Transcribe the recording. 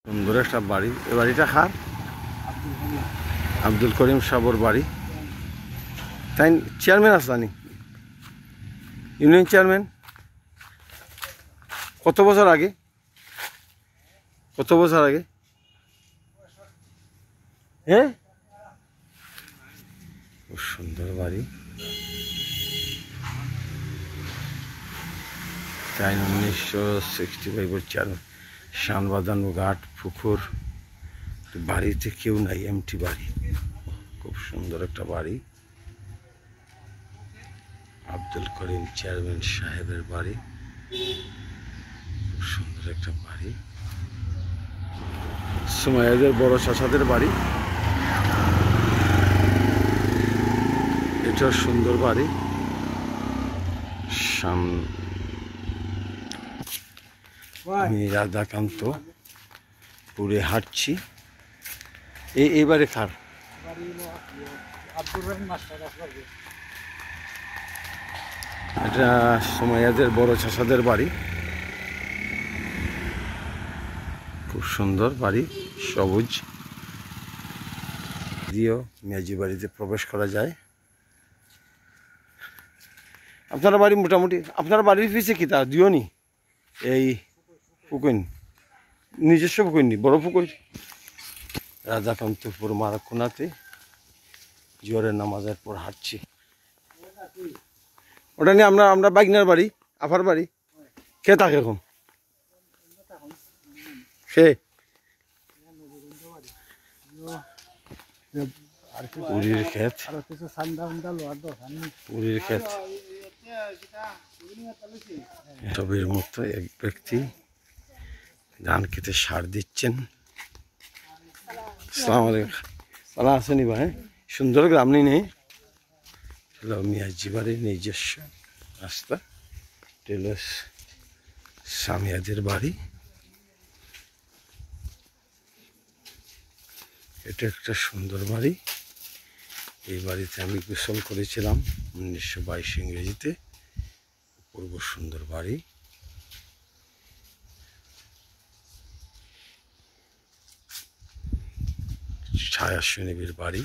সুন্দর একটা বাড়ি। এই বাড়িটা কার? আব্দুল করিম সাবর বাড়ি। তাই চেয়ারম্যান আসলানি, ইউনিয়ন চেয়ারম্যান। কত বছর আগে? কত বছর আগে? হ্যাঁ, খুব সুন্দর বাড়ি। তাই 1965 চেয়ারম্যান। শান বাঁধানো ঘাট, পুকুর, বাড়িতে কেউ নাই, এমটি বাড়ি। খুব সুন্দর একটা বাড়ি। আব্দুল করিম চেয়ারম্যান সাহেবের বাড়ি। খুব সুন্দর একটা বাড়ি। সুমাইয়াদের বড় চাচাদের বাড়ি। এটা সুন্দর বাড়ি। আমি রাধাকান্ত পুরে হাঁটছি। এইবারে কার? এটা সুমাইয়াদের বড় চাচাদের বাড়ি। খুব সুন্দর বাড়ি, সবুজ দিয়েও মেজি বাড়িতে প্রবেশ করা যায়। আপনার বাড়ি মোটামুটি, আপনার বাড়ির পিছে কি তা দিওনি? এই পুকুর, নিজস্ব পুকুর নি, বড় পুকুর। রাধাকান্তপুর মারাকোনাতে জোরের নামাজের পর হাঁটছি। ওটা নিয়ে আমরা বাইকনার বাড়ি, আফার বাড়ি। কে থাকে এখন? সে পুরীর ক্ষেত, পুরীর ক্ষেত। ছবির মতো এক ব্যক্তি ধান খেতে সার দিচ্ছেন। আসসালামু আলাইকুম। ভালো আছেন ভাই? সুন্দর গ্রাম নেই মিয়াজি বাড়ির নিজস্ব রাস্তা। টেলস সামিয়াদের বাড়ি। এটা একটা সুন্দর বাড়ি। এই বাড়িতে আমি গোসল করেছিলাম 1922 ইংরেজিতে। অপূর্ব সুন্দর বাড়ি। ছায়া সুনিবির বাড়ি।